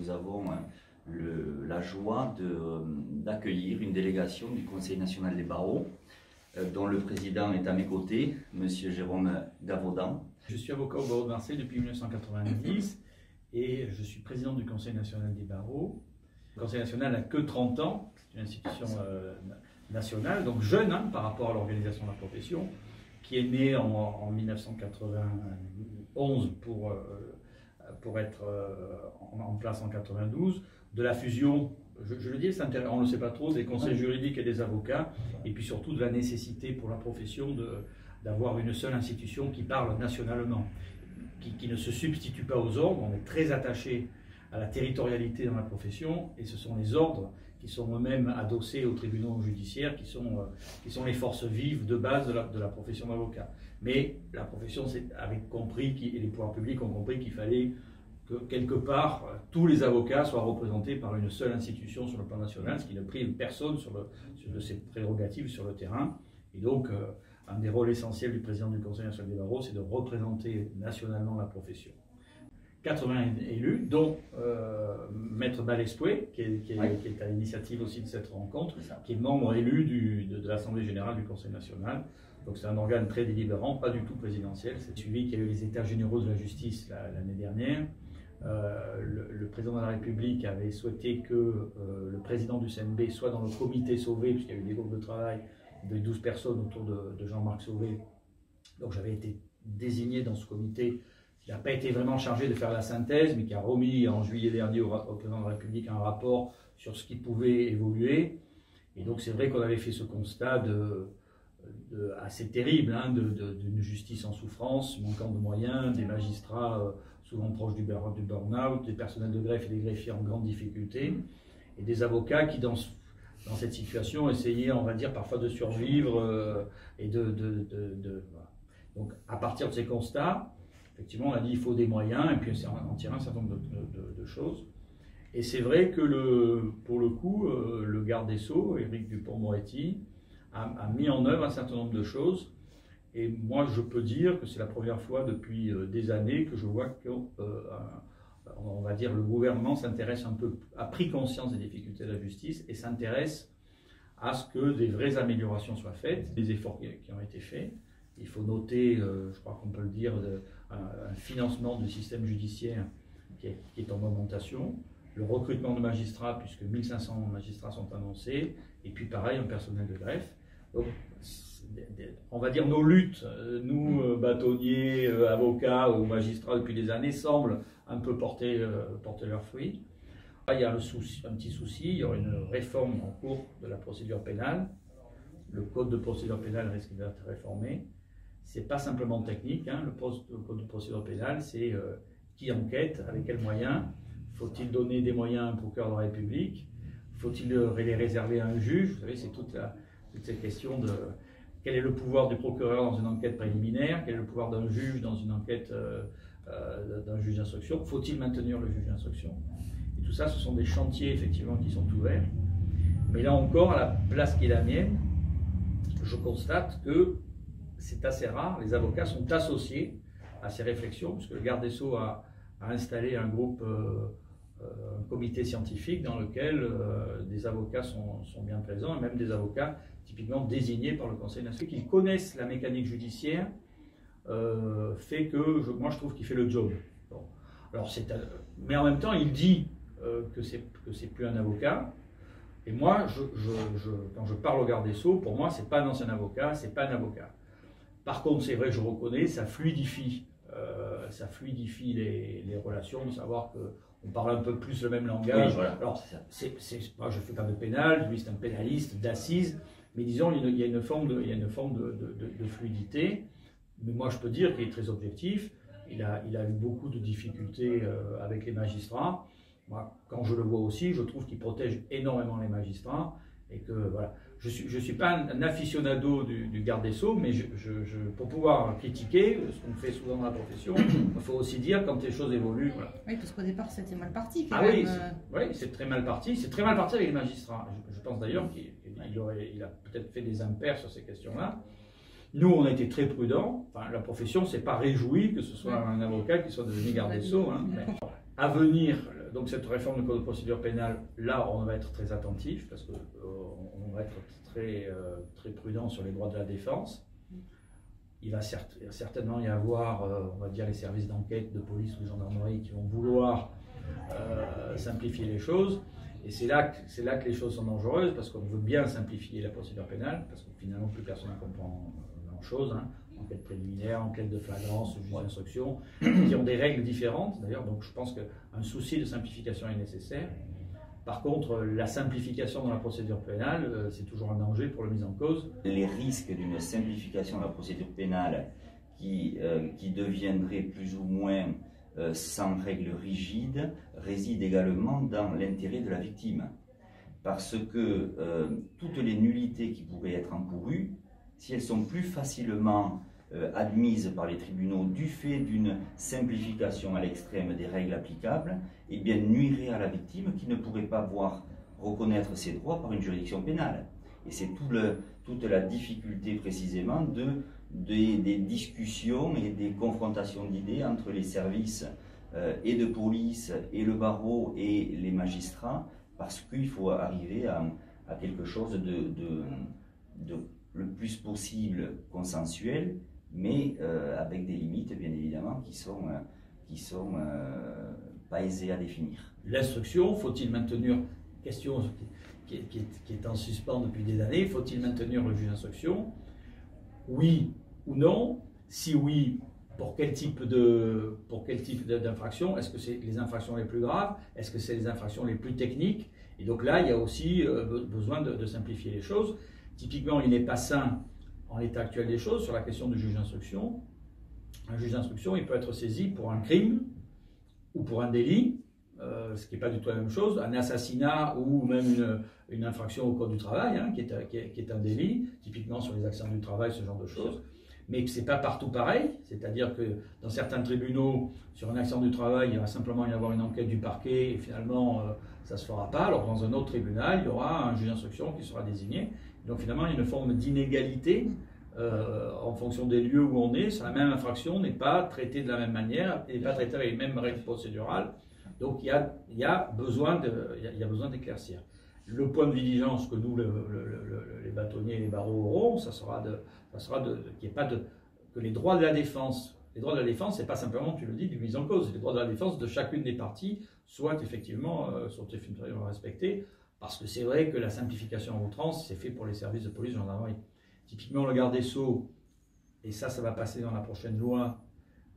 nous avons la joie d'accueillir une délégation du Conseil national des barreaux, dont le président est à mes côtés, M. Jérôme Gavaudan. Je suis avocat au barreau de Marseille depuis 1990 et je suis président du Conseil national des barreaux. Le Conseil national n'a que 30 ans, c'est une institution nationale, donc jeune par rapport à l'organisation de la profession, qui est née en 1991 pour être en place en 92, de la fusion, je le dis, on ne le sait pas trop, des conseils juridiques et des avocats, et puis surtout de la nécessité pour la profession d'avoir une seule institution qui parle nationalement, qui ne se substitue pas aux ordres. On est très attaché à la territorialité dans la profession, et ce sont les ordres qui sont eux-mêmes adossés aux tribunaux judiciaires, qui sont les forces vives de base de la profession d'avocat. Mais la profession avait compris, et les pouvoirs publics ont compris qu'il fallait que quelque part tous les avocats soient représentés par une seule institution sur le plan national, ce qui ne prive personne de ses prérogatives sur le terrain. Et donc, un des rôles essentiels du président du Conseil national des barreaux, c'est de représenter nationalement la profession. 80 élus, dont Maître Balespoué, qui est à l'initiative aussi de cette rencontre, qui est membre élu de l'Assemblée générale du Conseil national. Donc c'est un organe très délibérant, pas du tout présidentiel. C'est suivi qu'il y a eu les États généraux de la justice l'année dernière. Le président de la République avait souhaité que le président du CNB soit dans le comité Sauvé, puisqu'il y a eu des groupes de travail de 12 personnes autour de Jean-Marc Sauvé. Donc j'avais été désigné dans ce comité. Il n'a pas été vraiment chargé de faire la synthèse, mais qui a remis en juillet dernier au président de la République un rapport sur ce qui pouvait évoluer. Et donc c'est vrai qu'on avait fait ce constat assez terrible, d'une justice en souffrance, manquant de moyens, des magistrats souvent proches du burn-out, des personnels de greffe et des greffiers en grande difficulté, et des avocats qui, dans cette situation, essayaient, on va dire, parfois de survivre et voilà. Donc à partir de ces constats, effectivement, on a dit qu'il faut des moyens, et puis on tire un certain nombre de choses. Et c'est vrai que, pour le coup, le garde des Sceaux, Éric Dupond-Moretti, a mis en œuvre un certain nombre de choses. Et moi, je peux dire que c'est la première fois depuis des années que je vois que, on va dire, le gouvernement s'intéresse un peu, a pris conscience des difficultés de la justice et s'intéresse à ce que des vraies améliorations soient faites, des efforts qui ont été faits. Il faut noter, je crois qu'on peut le dire, un financement du système judiciaire qui est en augmentation, le recrutement de magistrats, puisque 1500 magistrats sont annoncés, et puis pareil, un personnel de greffe. Donc, on va dire nos luttes, nous, bâtonniers, avocats ou magistrats depuis des années, semblent un peu porter leurs fruits. Il y a un petit souci, il y aura une réforme en cours de la procédure pénale. Le code de procédure pénale risque d'être réformé. Ce n'est pas simplement technique, le code de procédure pénale, c'est qui enquête, avec quels moyens, faut-il donner des moyens à un procureur de la République, faut-il les réserver à un juge, vous savez, c'est toute cette question de quel est le pouvoir du procureur dans une enquête préliminaire, quel est le pouvoir d'un juge dans une enquête d'un juge d'instruction, faut-il maintenir le juge d'instruction. Et tout ça, ce sont des chantiers effectivement qui sont ouverts. Mais là encore, à la place qui est la mienne, je constate que c'est assez rare, les avocats sont associés à ces réflexions, puisque le garde des Sceaux a installé un groupe, un comité scientifique dans lequel des avocats sont bien présents, et même des avocats typiquement désignés par le Conseil national, qui connaissent la mécanique judiciaire, fait que moi je trouve qu'il fait le job. Bon. Alors mais en même temps, il dit que c'est plus un avocat. Et moi, quand je parle au garde des Sceaux, pour moi, c'est pas un ancien avocat, c'est pas un avocat. Par contre, c'est vrai que je reconnais, ça fluidifie les relations, de savoir qu'on parle un peu plus le même langage. Oui, voilà. Alors, moi, je fais pas de pénal, lui c'est un pénaliste d'assises, mais disons, il y a une forme de fluidité. Mais moi, je peux dire qu'il est très objectif. Il a eu beaucoup de difficultés avec les magistrats. Moi, quand je le vois aussi, je trouve qu'il protège énormément les magistrats et que voilà. Je suis pas un aficionado du garde des Sceaux, mais pour pouvoir critiquer ce qu'on fait souvent dans la profession, il faut aussi dire quand les choses évoluent. Voilà. Oui, parce qu'au départ c'était mal parti. Oui, c'est très mal parti. C'est très mal parti avec les magistrats. Je pense d'ailleurs qu'il a peut-être fait des impairs sur ces questions-là. Nous, on a été très prudents. Enfin, la profession ne s'est pas réjouie que ce soit un avocat qui soit devenu garde des Sceaux. À venir, donc cette réforme du code de procédure pénale, là on va être très attentif parce qu'on va être très prudent sur les droits de la défense. Il va certainement y avoir, on va dire, les services d'enquête de police ou de gendarmerie qui vont vouloir simplifier les choses. Et c'est là que les choses sont dangereuses, parce qu'on veut bien simplifier la procédure pénale, parce que finalement plus personne ne comprend grand-chose. Hein. Enquête préliminaire, enquête de flagrance, juge d'instruction, qui ont des règles différentes d'ailleurs. Donc je pense qu'un souci de simplification est nécessaire. Par contre, la simplification dans la procédure pénale, c'est toujours un danger pour le mis en cause. Les risques d'une simplification de la procédure pénale qui deviendrait plus ou moins sans règles rigides résident également dans l'intérêt de la victime. Parce que toutes les nullités qui pourraient être encourues, si elles sont plus facilement admises par les tribunaux du fait d'une simplification à l'extrême des règles applicables, eh bien nuirait à la victime qui ne pourrait pas voir reconnaître ses droits par une juridiction pénale. Et c'est toute la difficulté précisément des discussions et des confrontations d'idées entre les services et de police et le barreau et les magistrats, parce qu'il faut arriver à quelque chose de le plus possible consensuel, mais avec des limites bien évidemment qui sont pas aisées à définir. L'instruction, faut-il maintenir, question qui est en suspens depuis des années, faut-il maintenir le juge d'instruction? Oui ou non? Si oui, pour quel type d'infraction? Est-ce que c'est les infractions les plus graves? Est-ce que c'est les infractions les plus techniques? Et donc là, il y a aussi besoin de simplifier les choses. Typiquement, il n'est pas sain, en l'état actuel des choses, sur la question du juge d'instruction. Un juge d'instruction, il peut être saisi pour un crime ou pour un délit, ce qui n'est pas du tout la même chose, un assassinat ou même une infraction au code du travail, hein, qui est un délit, typiquement sur les accidents du travail, ce genre de choses. Mais ce n'est pas partout pareil, c'est-à-dire que dans certains tribunaux, sur un accident du travail, il va simplement y avoir une enquête du parquet et finalement ça ne se fera pas, alors dans un autre tribunal, il y aura un juge d'instruction qui sera désigné. Donc finalement, il y a une forme d'inégalité en fonction des lieux où on est, sur la même infraction, n'est pas traitée de la même manière, n'est pas traitée avec les mêmes règles procédurales. Donc il y a besoin d'éclaircir. Le point de vigilance que nous, les bâtonniers et les barreaux auront, ça sera que les droits de la défense, c'est pas simplement, tu le dis, du mise en cause, les droits de la défense de chacune des parties soient effectivement respectés, parce que c'est vrai que la simplification en outrance, c'est fait pour les services de police et gendarmerie. Typiquement, le garde des Sceaux, et ça va passer dans la prochaine loi,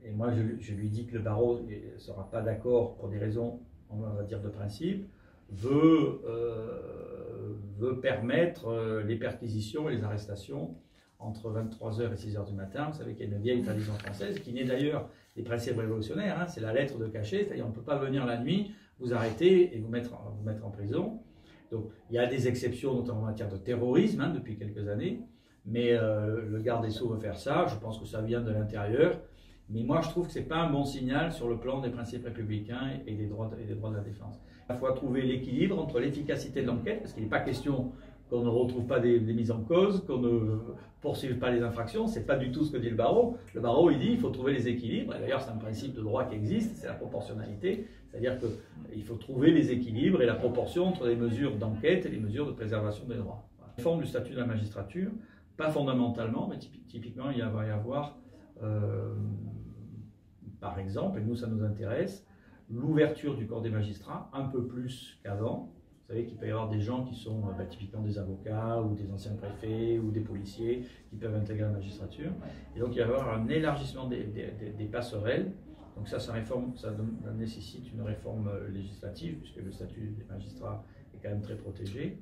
et moi je lui dis que le barreau ne sera pas d'accord pour des raisons, on va dire, de principe, veut permettre les perquisitions et les arrestations entre 23h et 6h du matin. Vous savez qu'il y a une vieille tradition française qui naît d'ailleurs des principes révolutionnaires, hein, c'est la lettre de cachet, c'est-à-dire on ne peut pas venir la nuit, vous arrêter et vous mettre en prison. Donc il y a des exceptions, notamment en matière de terrorisme, hein, depuis quelques années, mais le garde des Sceaux veut faire ça, je pense que ça vient de l'intérieur, mais moi je trouve que ce n'est pas un bon signal sur le plan des principes républicains et des droits de la défense. Il faut trouver l'équilibre entre l'efficacité de l'enquête, parce qu'il n'est pas question qu'on ne retrouve pas des mises en cause, qu'on ne poursuive pas les infractions, c'est pas du tout ce que dit le barreau. Le barreau, il dit qu'il faut trouver les équilibres, et d'ailleurs c'est un principe de droit qui existe, c'est la proportionnalité, c'est-à-dire qu'il faut trouver les équilibres et la proportion entre les mesures d'enquête et les mesures de préservation des droits. Voilà. La réforme du statut de la magistrature, pas fondamentalement, mais typiquement il va y avoir, par exemple, et nous ça nous intéresse, l'ouverture du corps des magistrats un peu plus qu'avant. Vous savez qu'il peut y avoir des gens qui sont typiquement des avocats ou des anciens préfets ou des policiers qui peuvent intégrer la magistrature. Et donc il va y avoir un élargissement des passerelles. Donc ça nécessite une réforme législative puisque le statut des magistrats est quand même très protégé.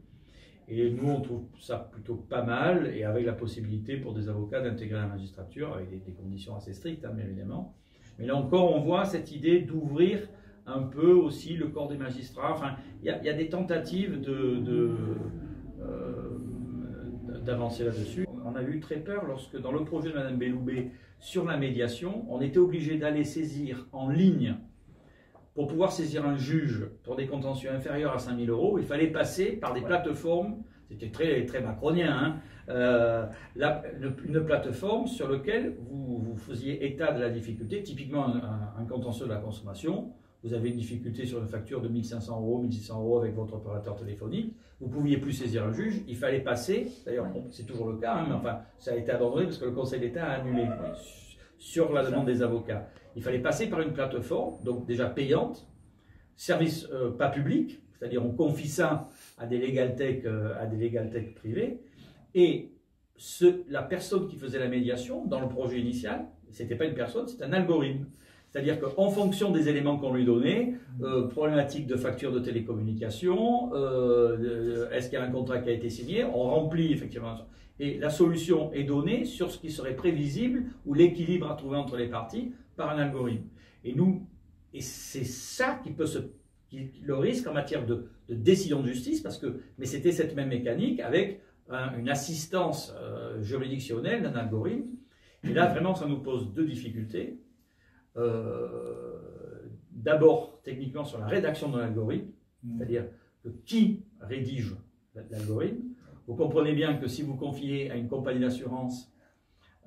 Et nous on trouve ça plutôt pas mal et avec la possibilité pour des avocats d'intégrer la magistrature avec des conditions assez strictes, hein, bien évidemment. Mais là encore on voit cette idée d'ouvrir un peu aussi le corps des magistrats. Enfin, il y a des tentatives d'avancer là-dessus. On a eu très peur lorsque, dans le projet de Mme Belloubet sur la médiation, on était obligé d'aller saisir en ligne. Pour pouvoir saisir un juge pour des contentieux inférieurs à 5 000 €, il fallait passer par des plateformes. C'était très macronien, hein, une plateforme sur laquelle vous faisiez état de la difficulté, typiquement un contentieux de la consommation. vous avez une difficulté sur une facture de 1 500 €, 1 600 € avec votre opérateur téléphonique, vous ne pouviez plus saisir un juge, il fallait passer, d'ailleurs c'est toujours le cas, hein, mais enfin ça a été abandonné parce que le Conseil d'État a annulé sur la demande des avocats. Il fallait passer par une plateforme, donc déjà payante, service pas public, c'est-à-dire on confie ça à des legal tech privés, et la personne qui faisait la médiation dans le projet initial, c'était pas une personne, c'est un algorithme. C'est-à-dire qu'en fonction des éléments qu'on lui donnait, problématique de facture de télécommunication, est-ce qu'il y a un contrat qui a été signé, on remplit effectivement. Et la solution est donnée sur ce qui serait prévisible ou l'équilibre à trouver entre les parties par un algorithme. Et c'est ça qui peut le risque en matière de décision de justice, mais c'était cette même mécanique avec une assistance juridictionnelle d'un algorithme. Et là, vraiment, ça nous pose deux difficultés. D'abord, techniquement, sur la rédaction de l'algorithme, c'est-à-dire que qui rédige l'algorithme. Vous comprenez bien que si vous confiez à une compagnie d'assurance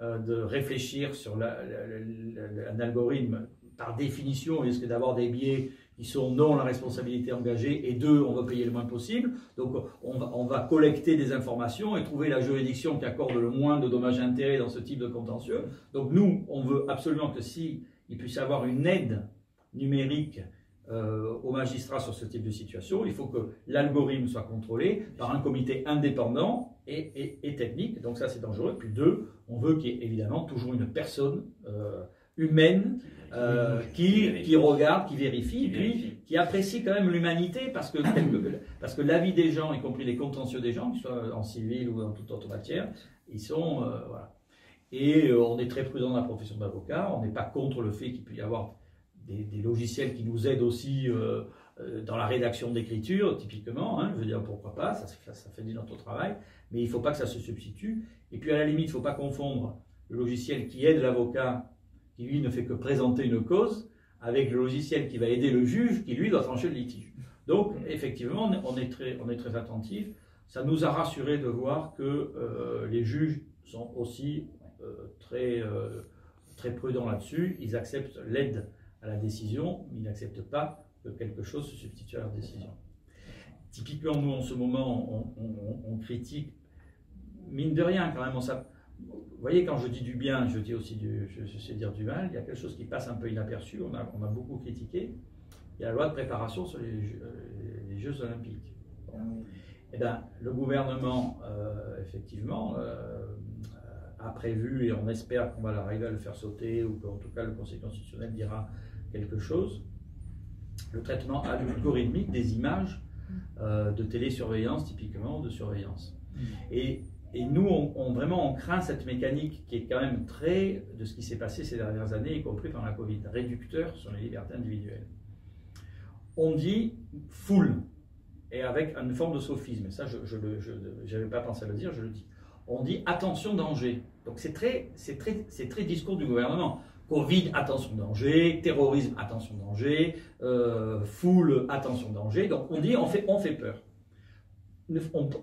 de réfléchir sur un algorithme, par définition, il risque d'avoir des biais qui sont non la responsabilité engagée et deux, on va payer le moins possible. Donc on va collecter des informations et trouver la juridiction qui accorde le moins de dommages et intérêts dans ce type de contentieux. Donc nous, on veut absolument que si il puisse y avoir une aide numérique aux magistrats sur ce type de situation, il faut que l'algorithme soit contrôlé par un comité indépendant et technique. Donc ça, c'est dangereux. Puis deux, on veut qu'il y ait évidemment toujours une personne humaine qui regarde, qui vérifie, puis qui apprécie quand même l'humanité, parce que la vie des gens, y compris les contentieux des gens, qu'ils soient en civil ou en toute autre matière, ils sont... voilà. Et on est très prudent dans la profession d'avocat, on n'est pas contre le fait qu'il puisse y avoir des logiciels qui nous aident aussi dans la rédaction d'écriture, typiquement, hein, je veux dire, pourquoi pas, ça fait du notre travail, mais il ne faut pas que ça se substitue. Et puis à la limite, il ne faut pas confondre le logiciel qui aide l'avocat, qui lui ne fait que présenter une cause, avec le logiciel qui va aider le juge, qui lui doit trancher le litige. Donc effectivement, on est très attentif. Ça nous a rassuré de voir que les juges sont aussi très prudents là-dessus. Ils acceptent l'aide à la décision, mais ils n'acceptent pas que quelque chose se substitue à leur décision. Typiquement, nous, en ce moment, on critique, mine de rien, quand même, vous voyez, quand je dis du bien, je dis aussi je sais dire du mal. Il y a quelque chose qui passe un peu inaperçu, on a beaucoup critiqué. Il y a la loi de préparation sur les Jeux Olympiques. Eh bien, le gouvernement, effectivement, a prévu, et on espère qu'on va arriver à le faire sauter, ou qu'en tout cas le Conseil constitutionnel dira quelque chose, le traitement algorithmique des images de télésurveillance, typiquement, de surveillance. Et nous, on craint cette mécanique qui est quand même très de ce qui s'est passé ces dernières années, y compris pendant la Covid, réducteur sur les libertés individuelles. On dit full, et avec une forme de sophisme, et ça, je n'avais pas pensé à le dire, je le dis. On dit attention danger. Donc c'est très discours du gouvernement. Covid, attention danger, terrorisme, attention danger, full, attention danger. Donc on dit on fait peur.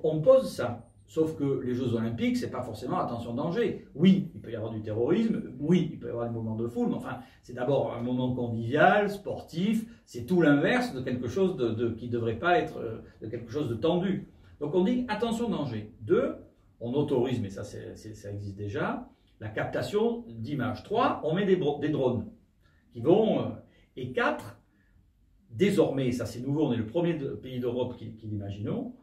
On pose ça. Sauf que les Jeux Olympiques, c'est pas forcément attention danger. Oui, il peut y avoir du terrorisme, oui, il peut y avoir des moments de foule, mais enfin, c'est d'abord un moment convivial, sportif, c'est tout l'inverse de quelque chose qui ne devrait pas être de quelque chose de tendu. Donc on dit attention danger. Deux, on autorise, mais ça existe déjà, la captation d'images. Trois, on met des drones qui vont... et quatre, désormais, ça c'est nouveau, on est le premier pays d'Europe qui l'imaginons,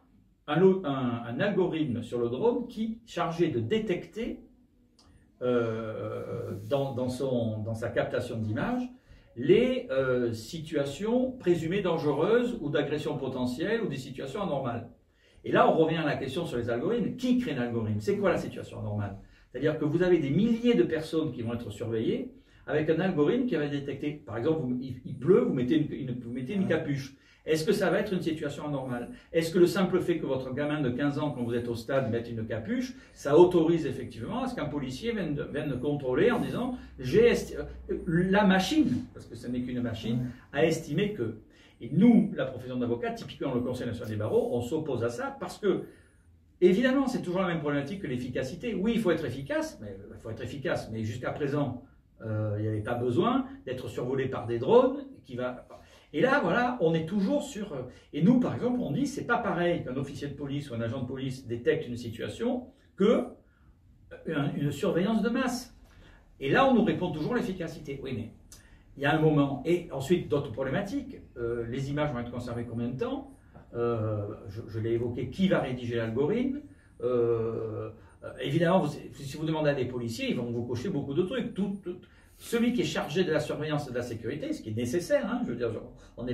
un algorithme sur le drone qui est chargé de détecter dans sa captation d'image les situations présumées dangereuses ou d'agression potentielle ou des situations anormales. Et là, on revient à la question sur les algorithmes. Qui crée l'algorithme? C'est quoi la situation anormale? C'est-à-dire que vous avez des milliers de personnes qui vont être surveillées avec un algorithme qui va détecter, par exemple, il pleut, vous mettez une capuche. Est-ce que ça va être une situation anormale? Est-ce que le simple fait que votre gamin de 15 ans, quand vous êtes au stade, mette une capuche, ça autorise effectivement à ce qu'un policier vienne contrôler en disant la machine, parce que ce n'est qu'une machine, a estimé que. Et nous, la profession d'avocat, typiquement le Conseil national des barreaux, on s'oppose à ça parce que, évidemment, c'est toujours la même problématique que l'efficacité. Oui, il faut être efficace, mais jusqu'à présent, il n'y avait pas besoin d'être survolé par des drones Et là, voilà, on est toujours sur... Et nous, par exemple, on dit, c'est pas pareil qu'un officier de police ou un agent de police détecte une situation que une surveillance de masse. Et là, on nous répond toujours l'efficacité. Oui, mais il y a un moment. Et ensuite, d'autres problématiques. Les images vont être conservées combien de temps? Je l'ai évoqué, qui va rédiger l'algorithme? Évidemment, si vous demandez à des policiers, ils vont vous cocher beaucoup de trucs. Celui qui est chargé de la surveillance et de la sécurité, ce qui est nécessaire, hein, je veux dire, on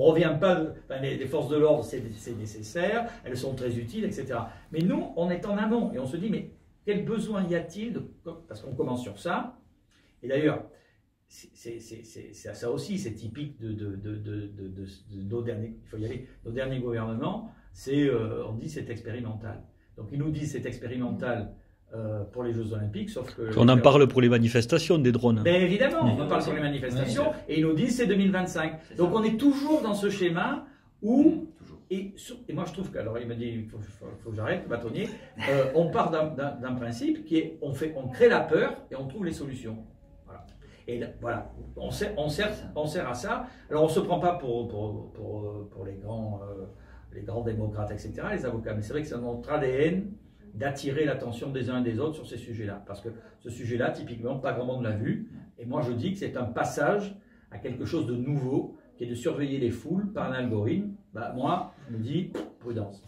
revient pas, enfin, les forces de l'ordre, c'est nécessaire, elles sont très utiles, etc. Mais nous, on est en amont et on se dit, mais quel besoin y a-t-il parce qu'on commence sur ça. Et d'ailleurs, ça aussi, c'est typique de nos derniers, il faut y aller, nos derniers gouvernements, on dit c'est expérimental. Donc ils nous disent c'est expérimental pour les Jeux Olympiques, sauf que... On en parle pour les manifestations des drones. Mais évidemment, on en parle pour les manifestations, et ils nous disent c'est 2025. Donc on est toujours dans ce schéma où... Et moi je trouve que, alors il m'a dit, il faut que j'arrête, bâtonnier, on part d'un principe qui est, on crée la peur et on trouve les solutions. Voilà. Et là, voilà, on sert à ça. Alors on ne se prend pas pour les grands démocrates, etc., les avocats, mais c'est vrai que c'est notre ADN d'attirer l'attention des uns et des autres sur ces sujets-là. Parce que ce sujet-là, typiquement, pas grand monde l'a vu. Et moi je dis que c'est un passage à quelque chose de nouveau, qui est de surveiller les foules par un algorithme. Bah, moi, je me dis, prudence.